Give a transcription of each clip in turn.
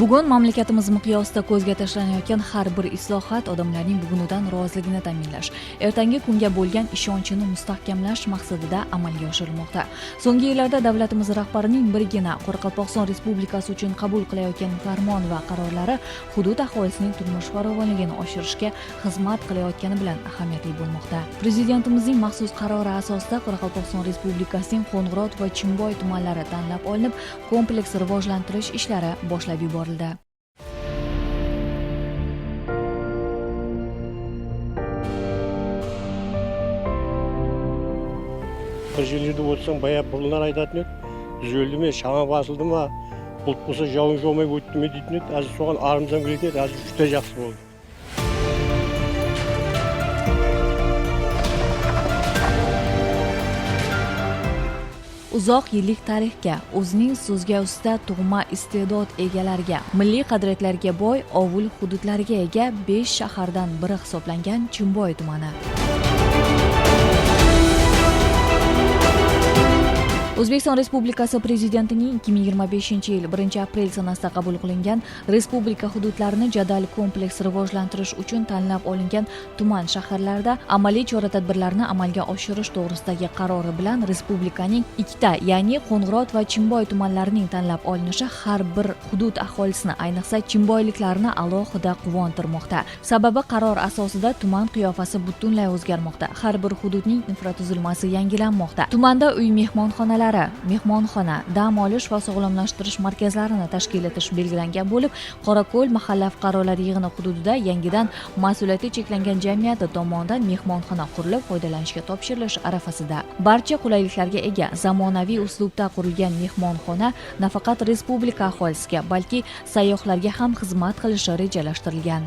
Bugun mamlakatimiz miqyosida ko'zga tashlanayotgan har bir islohot odamlarning bugunidan roziligini ta'minlash, ertangi kunga bo'lgan ishonchini mustahkamlash maqsadida amalga oshirilmoqda. So'nggi yillarda davlatimiz rahbarining birgina Qoraqalpog'iston Respublikasi uchun qabul qilayotgan farmon va qarorlari hudud aholisining turmush farovonligini oshirishga xizmat qilayotgani bilan ahamiyatli bo'lmoqda. Prezidentimizning maxsus qarori asosida Qoraqalpog'iston Respublikasining Qo'ng'irot va Chimboy tumanlari tanlab olinib, kompleks rivojlantirish ishlari boshlab yuborildi. Bir жерлерде отырсаң, баяғы бұрыннан айтатын еді, түзелді ме, шаңа басылды ма, бұлт болса жауын жаумай өтті ме дейтін еді. Әзір соған арымыздан келетін еді, әзір жүзде жақсы болды. Uzoq yillik tarixga, o'zining so'zga usta tug'ma iste'dod egalariga, milliy qadriyatlarga boy ovul hududlariga ega 5 shahardan biri hisoblangan Chimboy tumani. O'zbekiston Respublikasi Prezidentining 2025-yil 1-aprel sanasida qabul qilingan respublika hududlarini jadal kompleks rivojlantirish uchun tanlab olingan tuman shaharlarda amaliy chora-tadbirlarni amalga oshirish to'g'risidagi qarori bilan respublikaning ikkita, ya'ni Qo'ng'irot va Chimboy tumanlarining tanlab olinishi har bir hudud aholisini, ayniqsa chimboyliklarni alohida quvontirmoqda. Sababi qaror asosida tuman qiyofasi butunlay o'zgarmoqda. Har bir hududning infratuzilmasi yangilanmoqda. Tumanda uy mehmonxonalari, mehmonxona, dam olish va sog'lomlashtirish markazlarini tashkil etish belgilangan bo'lib, Qorako'l mahalla fuqarolari yig'ini hududida yangidan mas'uliyati cheklangan jamiyati tomonidan mehmonxona qurilib foydalanishga topshirilish arafasida. Barcha qulayliklarga ega zamonaviy uslubda qurilgan mehmonxona nafaqat respublika aholisiga, balki sayyohlarga ham xizmat qilishi rejalashtirilgan.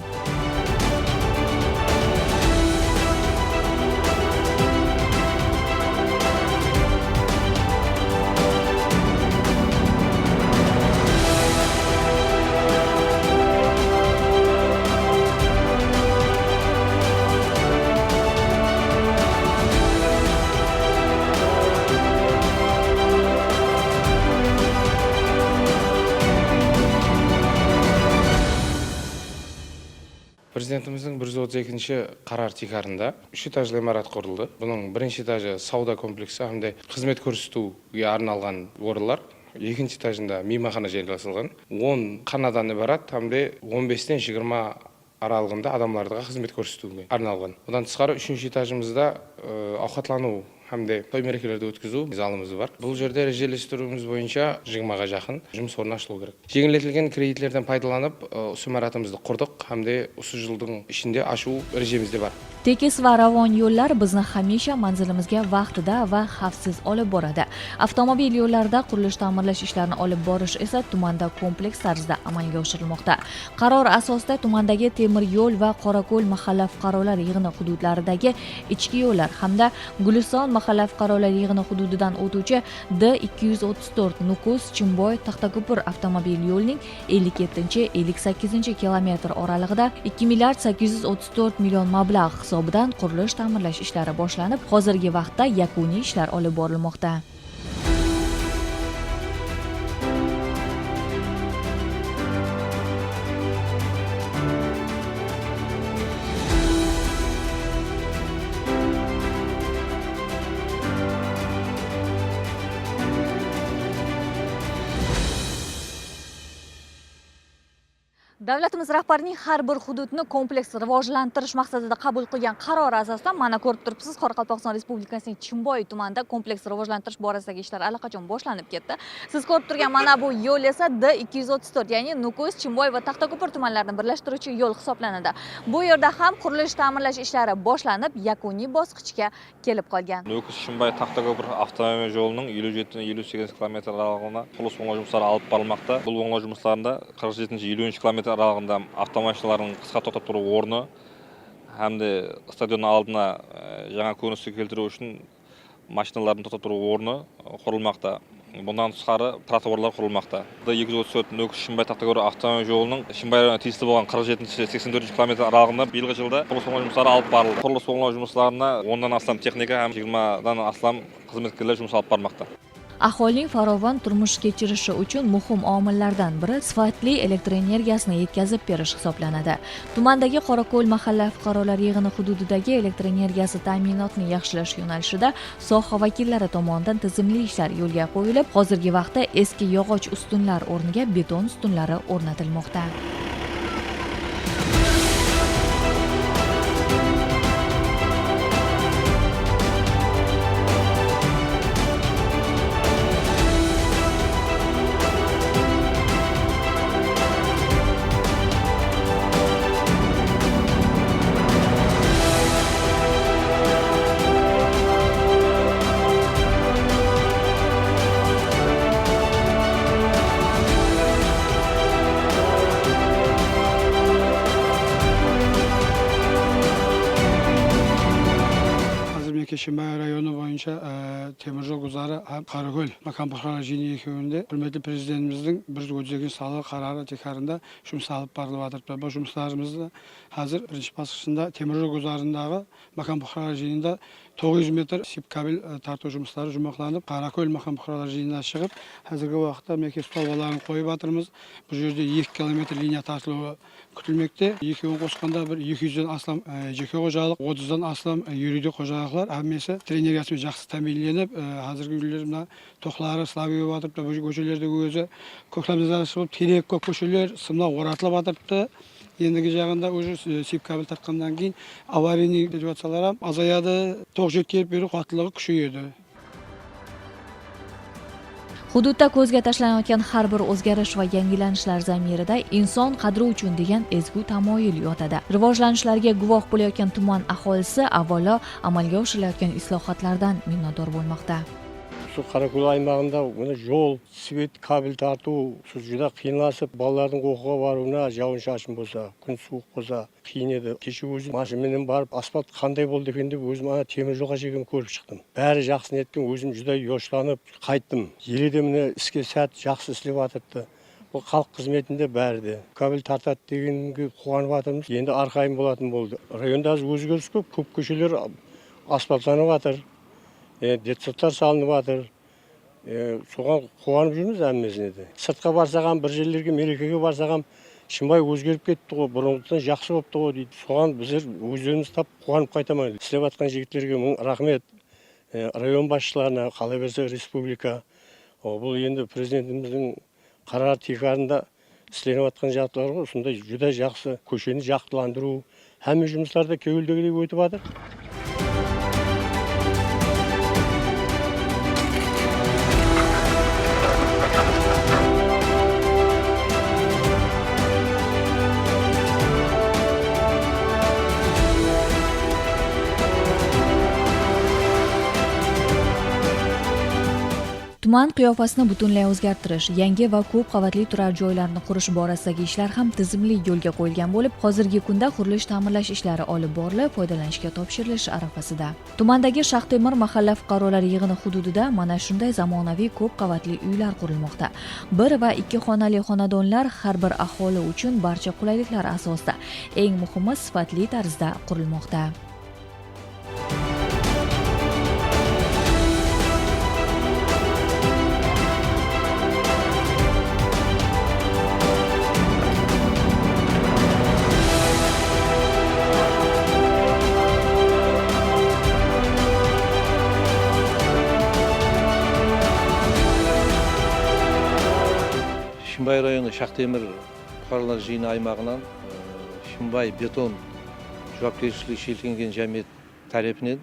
Prezidentimizдің 132-ші қарар текарында 3 этажлы ғимарат құрылды. Бұның бірінші этажы сауда комплексі hamda қызмет көрсетуге арналған орындар. Екінші этажында мейманхана жайғастырылған. 10 қанадан ибарат hamda 15-тен 20 аралығында адамдарға қызмет көрсетуге арналған. Одан тысқары 3-ші этажымызда ауқатлану hamda той мерекелерді өткізу залымыз бар. Бұл жерде режелестіруіміз бойынша 20-ға жақын жұмыс орны ашылу керек. Жеңілдетілген кредитлерден пайдаланып, осы ғимаратымызды құрдық hamda осы жылдың ішінде ашу режимімізде бар. Tekis va ravon yo'llar bizni hamisha manzilimizga vaqtida va xavfsiz olib boradi. Avtomobil yo'llarida qurilish ta'mirlash ishlarini olib borish esa tumanda kompleks tarzda amalga oshirilmoqda. Qaror asosida tumandagi temir yo'l va Qorako'l mahalla fuqarolar yig'ini hududlaridagi ichki yo'llar hamda Guliston mahalla fuqarolar yig'ini hududidan o'tuvchi D234 Nukus Chimboy Taxtako'pir avtomobil yo'lining 57-58 kilometr oralig'ida 2 milliard 834 million mablag' hisobidan qurilish ta'mirlash ishlari boshlanib, hozirgi vaqtda yakuniy ishlar olib borilmoqda. Davlatimiz rahbarining har bir hududni kompleks rivojlantirish maqsadida qabul qilgan qarori asosida mana ko'rib turibsiz, Qoraqalpog'iston Respublikasining Chimboy tumanida kompleks rivojlantirish borasidagi ishlar allaqachon boshlanib ketdi. Siz ko'rib turgan mana bu yo'l esa D234, ya'ni Nukus, Chimboy va Taxtako'pir tumanlarini birlashtiruvchi yo'l hisoblanadi. Bu yerda ham qurilish ta'mirlash ishlari boshlanib, yakuniy bosqichga kelib qolgan. Nukus, Chimboy, Taxtako'pir avtomobil yo'lining 57-58 kilometr aralığında qurilish o'ng'oq жұмыстары alып borilmoqda. Bu o'ng'oq жұмыстарында 47-50 kilometr aralığında avtomashinalarning qisqa to'xtab turuv o'rni hamda stadion aldına жаңа ko'rinishga keltirish uchun mashinalarni to'xtab turuv o'rni qurilmoqda. Bundan tashqari trotuarlar qurilmoqda. D234 Nukus Chimboy Taxtako'pir avtomobil yo'lining Chimboy rayoniga tegishli bo'lgan 47-84 kilometr aralığında yilgi жылda qurilish o'ng'oq жұмыстары alып borildi. Qurilish o'ng'oq жұмыстарына 10 dan aslam texnika ham 20 dan aslam xizmatkorlar жұмыс alып bormoqda. aholining farovon turmush kechirishi uchun muhim omillardan biri sifatli elektr energiyasini yetkazib berish hisoblanadi. Tumandagi Qorako'l mahalla fuqarolar yig'ini hududidagi elektr energiyasi ta'minotini yaxshilash yo'nalishida soha vakillari tomonidan tizimli ishlar yo'lga qo'yilib, hozirgi vaqtda eski yog'och ustunlar o'rniga beton ustunlari o'rnatilmoqda. Keşimay rayonu boyunca Temirjol Guzarı Karako'l Makam Bakanlar Jini ekibinde hürmetli Prezidentimizin bir ödeyeceğin sağlık kararı tekrarında şums alıp barılavatır. Bu şumslarımızda hazır birinci basışında Temirjol Guzarı'ndağı Makam Bakanlar Jini'nde 900 metre sip kabil tartı жұмыстары жұмақланып, Karako'l Makam Bakanlar Jini'ne çıkıp hazırki vakitte merkez tolvalarını koyup atırımız. Bu yerde 2 kilometre linya tartılığı kütülmekte. 2'nin koşkanda bir 200'den aslam jeke kocalık, 30'dan aslam yürüdü kocalıklar. Әмесі тренериясымен жақсы тәминленіп, қазіргі үйлерімде тоқлары слабиге батырыпты, бұл көшелерде өзі көктемде шығып, терек көп көшелер сымна оратылып батырыпты. Ендігі жағында уже сеп кабель тартқандан кейін аварийный ситуациялар азаяды, тоқ жеткеріп беру қуаттылығы күшейеді. Hududda ko'zga tashlanayotgan har bir o'zgarish va yangilanishlar zamirida inson qadri uchun degan ezgu tamoyil yotadi. Rivojlanishlarga guvoh bo'layotgan tuman aholisi avvalo amalga oshirilayotgan islohotlardan minnatdor bo'lmoqda. Şu Karako'l aymağında bunu yol, svet, kabel tartу, şu juda қиынласып, балалардың оқуға баруына жауын-шашын болса, күн суық болса, қиын еді. Кеше өзім машинамен барып, асфальт қандай болды екен деп өзім ана темір жолға жегім көріп шықтым. Бәрі жақсы неткен, өзім juda yoshlanып қайттым. Еледе міне іске сәт жақсы істеп жатырды. Бұл халық қызметінде бәрі де. Кабель тартады дегенге қуанып жатырмыз. Енді арқайым болатын болды. Районда өзгеріс көп көшелер асфальтланып жатыр. Детсаттар салынып жатыр. Соған қуанып жүрміз әммесіне де. Сыртқа барсағам, бір жерлерге мерекеге барсағам, шынбай өзгеріп кетті ғой, бұрынғыдан жақсы болыпты ғой дейді. Соған біздер өздеріміз тап қуанып қайтамыз. Істеп жатқан жігіттерге мың рахмет. Район басшыларына, қалай берсе республика. Бұл енді президентіміздің қарар текарында істеніп жатқан жағдайлар ғой. Сонда жүда жақсы көшені жақтыландыру, әмме жұмыстарда кеуілдегідей өтіп жатыр. Tuman qiyofasini butunlay o'zgartirish, yangi va ko'p qavatli turar joylarni qurish borasidagi ishlar ham tizimli yo'lga qo'yilgan bo'lib, hozirgi kunda qurilish ta'mirlash ishlari olib borilib, foydalanishga topshirilish arafasida. Tumandagi Shoxtemir mahalla fuqarolar yig'ini hududida mana shunday zamonaviy ko'p qavatli uylar qurilmoqda. 1 va 2 xonali xonadonlar har bir aholi uchun barcha qulayliklar asosida, eng muhimi sifatli tarzda qurilmoqda. Шимбай районы Shoxtemir fuqarolar жиыны аймағынан Шимбай бетон жауапкершілігі шектелген жәмиет тарапынан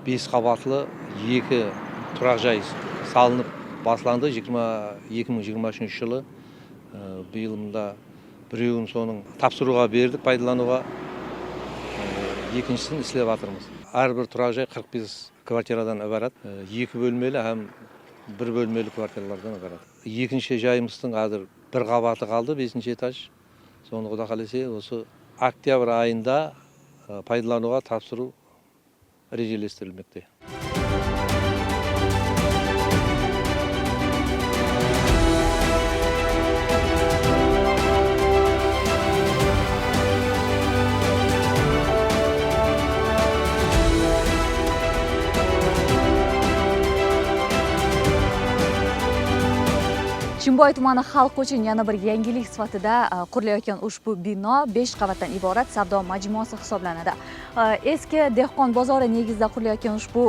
5 қабатлы 2 тұрақ жай салынып басыланды 2023 жылы. Биыл мында біреуін соның тапсыруға бердік, пайдалануға, екіншісін істеп жатырмыз. Әрбір тұрақ жай 45 квартирадан ibarat, 2 бөлмелі һәм 1 бөлмелі квартиралардан ibarat. Екінші жайымыздың қазір 1 қабаты қалды, 5-ші этаж. Соны Құда қаласа осы октябрь айында пайдалануға тапсыру режелестірілмекте. Chimboy tumani xalq uchun yana bir yangilik sifatida qurilayotgan ushbu bino 5 qavatdan iborat savdo majmuasi hisoblanadi. Eski dehqon bozori negizida qurilayotgan ushbu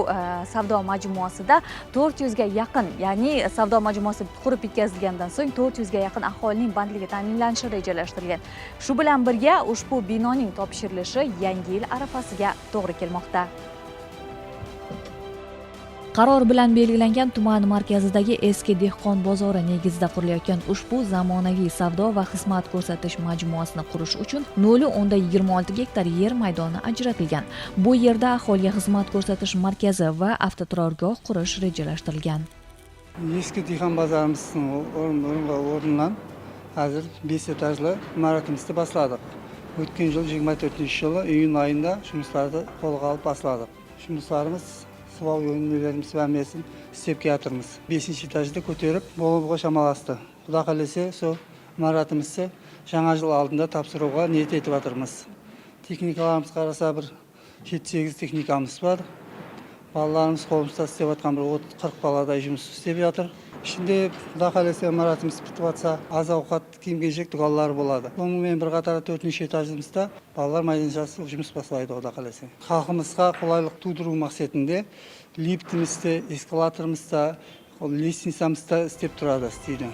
savdo majmuasida 400 ga yaqin, ya'ni savdo majmuasi qurib bitkazilgandan so'ng 400 ga yaqin aholining bandligi ta'minlanishi rejalashtirilgan. Shu bilan birga ushbu binoning topshirilishi yangi yil arafasiga to'g'ri kelmoqda. Qaror bilan belgilangan tuman markazidagi eski dehqon bozori negizida qurilayotgan ushbu zamonaviy savdo va xizmat ko'rsatish majmuasini qurish uchun 0.26 gektar yer maydoni ajratilgan. Bu yerda aholiga xizmat ko'rsatish markazi va avtoturargoh qurish rejalashtirilgan. Eski dehqon bozorimizning o'rnidan hozir 5 etajli imoratimizni boshladik. O'tgan yil 24-yili iyun oyida ishlarni qo'lga olib boshladik. Ishlarimiz Sıvav yönlerimiz vermesin, istep getirimiz. 5. etajda ko'terib, bo'lib shamalastı. Xudo qalasa, so maratımızı жаңа жыл алдында тапсыруға ниет етіп жатырмыз. Техникаларымыз қараса бір 7-8 техникамыз бар. Балаларымыз қолымызда істеп жатқан бір 40 баладай жұмыс істеп жатыр. Ішінде Xudo qalasa маратымыз бітіп жатса, аз ауқат киім-кешек дүканлары болады. Сонымен бір қатар 4-ші этажымызда балалар майданшасы жұмыс бастайды Xudo qalasa. Халқымызға қолайлық тудыру мақсатында лифтімізді, эскалаторымызды, лестницамызды істеп тұрады, істейді.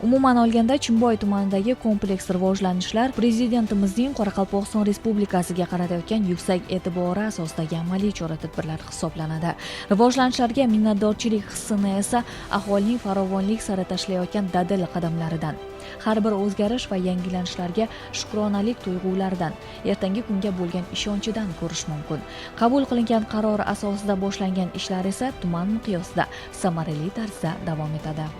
Umuman olganda Chimboy tumanidagi kompleks rivojlanishlar prezidentimizning Qoraqalpog'iston Respublikasiga qaratayotgan yuksak e'tibori asosidagi amaliy chora-tadbirlar hisoblanadi. Rivojlanishlarga minnatdorchilik hissini esa aholining farovonlik sari tashlayotgan dadil qadamlaridan, har bir o'zgarish va yangilanishlarga shukronalik tuyg'ularidan, ertangi kunga bo'lgan ishonchidan ko'rish mumkin. Qabul qilingan qaror asosida boshlangan ishlar esa tuman miqyosida samarali tarzda davom etadi.